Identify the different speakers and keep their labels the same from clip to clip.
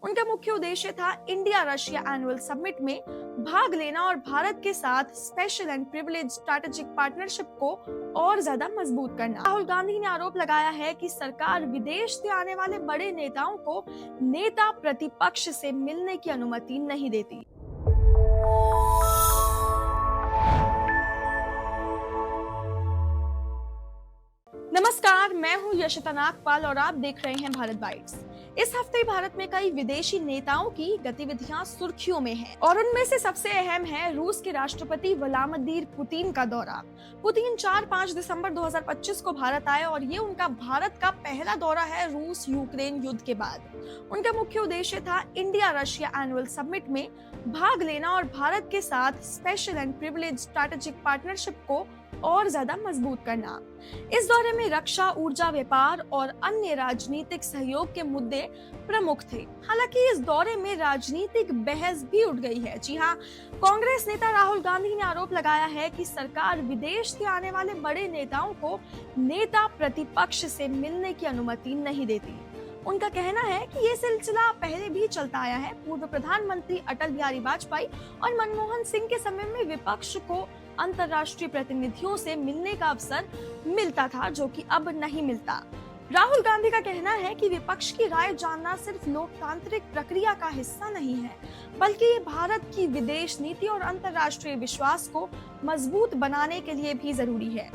Speaker 1: उनका मुख्य उद्देश्य था इंडिया रशिया एनुअल समिट में भाग लेना और भारत के साथ special and privilege strategic partnership को और ज्यादा मजबूत करना। राहुल गांधी ने आरोप लगाया है कि सरकार विदेश से आने वाले बड़े नेताओं को नेता प्रतिपक्ष से मिलने की अनुमति नहीं देती। नमस्कार, मैं हूं यशिता नागपाल और आप देख रहे हैं भारत बाइट्स। इस हफ्ते भारत में कई विदेशी नेताओं की गतिविधियां सुर्खियों में हैं और उनमें से सबसे अहम है रूस के राष्ट्रपति व्लादिमीर पुतिन का दौरा। पुतिन 4-5 दिसंबर 2025 को भारत आए और ये उनका भारत का पहला दौरा है रूस यूक्रेन युद्ध के बाद। उनका मुख्य उद्देश्य था इंडिया रशिया एनुअल समिट में भाग लेना और भारत के साथ special and privilege strategic partnership को और ज्यादा मजबूत करना। इस दौरे में रक्षा, ऊर्जा, व्यापार और अन्य राजनीतिक सहयोग के मुद्दे प्रमुख थे। हालांकि इस दौरे में राजनीतिक बहस भी उठ गई है। जी हाँ, कांग्रेस नेता राहुल गांधी ने आरोप लगाया है कि सरकार विदेश से आने वाले बड़े नेताओं को नेता प्रतिपक्ष से मिलने की अनुमति नहीं देती। उनका कहना है कि ये सिलसिला पहले भी चलता आया है। पूर्व प्रधानमंत्री अटल बिहारी वाजपेयी और मनमोहन सिंह के समय में विपक्ष को अंतर्राष्ट्रीय प्रतिनिधियों से मिलने का अवसर मिलता था, जो कि अब नहीं मिलता। राहुल गांधी का कहना है कि विपक्ष की राय जानना सिर्फ लोकतांत्रिक प्रक्रिया का हिस्सा नहीं है, बल्कि ये भारत की विदेश नीति और अंतर्राष्ट्रीय विश्वास को मजबूत बनाने के लिए भी जरूरी है।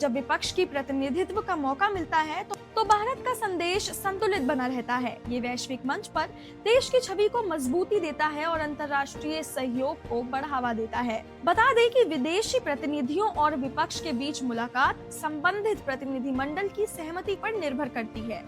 Speaker 1: जब विपक्ष की प्रतिनिधित्व का मौका मिलता है तो भारत का संदेश संतुलित बना रहता है। ये वैश्विक मंच पर देश की छवि को मजबूती देता है और अंतर्राष्ट्रीय सहयोग को बढ़ावा देता है। बता दें कि विदेशी प्रतिनिधियों और विपक्ष के बीच मुलाकात संबंधित प्रतिनिधिमंडल की सहमति पर निर्भर करती है।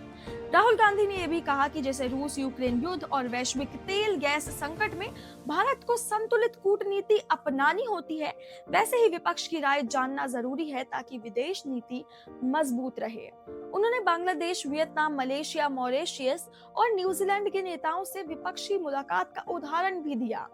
Speaker 1: राहुल गांधी ने यह भी कहा कि जैसे रूस यूक्रेन युद्ध और वैश्विक तेल गैस संकट में भारत को संतुलित कूटनीति अपनानी होती है, वैसे ही विपक्ष की राय जानना जरूरी है ताकि विदेश नीति मजबूत रहे। उन्होंने बांग्लादेश, वियतनाम, मलेशिया, मॉरिशस और न्यूजीलैंड के नेताओं से विपक्षी मुलाकात का उदाहरण भी दिया।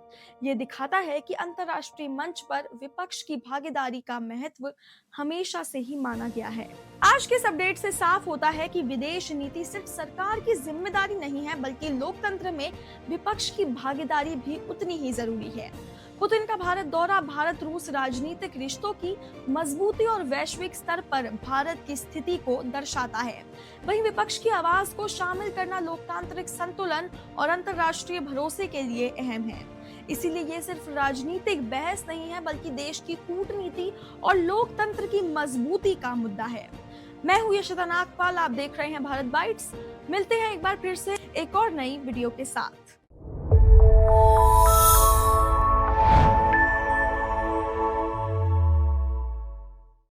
Speaker 1: ये दिखाता है कि अंतर्राष्ट्रीय मंच पर विपक्ष की भागीदारी का महत्व हमेशा से ही माना गया है। आज के इस अपडेट से साफ होता है कि विदेश नीति सिर्फ सरकार की जिम्मेदारी नहीं है, बल्कि लोकतंत्र में विपक्ष की भागीदारी भी उतनी ही जरूरी है। पुतिन का भारत दौरा भारत रूस राजनीतिक रिश्तों की मजबूती और वैश्विक स्तर पर भारत की स्थिति को दर्शाता है। वहीं विपक्ष की आवाज को शामिल करना लोकतांत्रिक संतुलन और अंतर्राष्ट्रीय भरोसे के लिए अहम है। इसीलिए ये सिर्फ राजनीतिक बहस नहीं है, बल्कि देश की कूटनीति और लोकतंत्र की मजबूती का मुद्दा है। मैं हूँ यशिता नागपाल, आप देख रहे हैं भारत बाइट्स। मिलते हैं एक बार फिर से एक और नई वीडियो के साथ।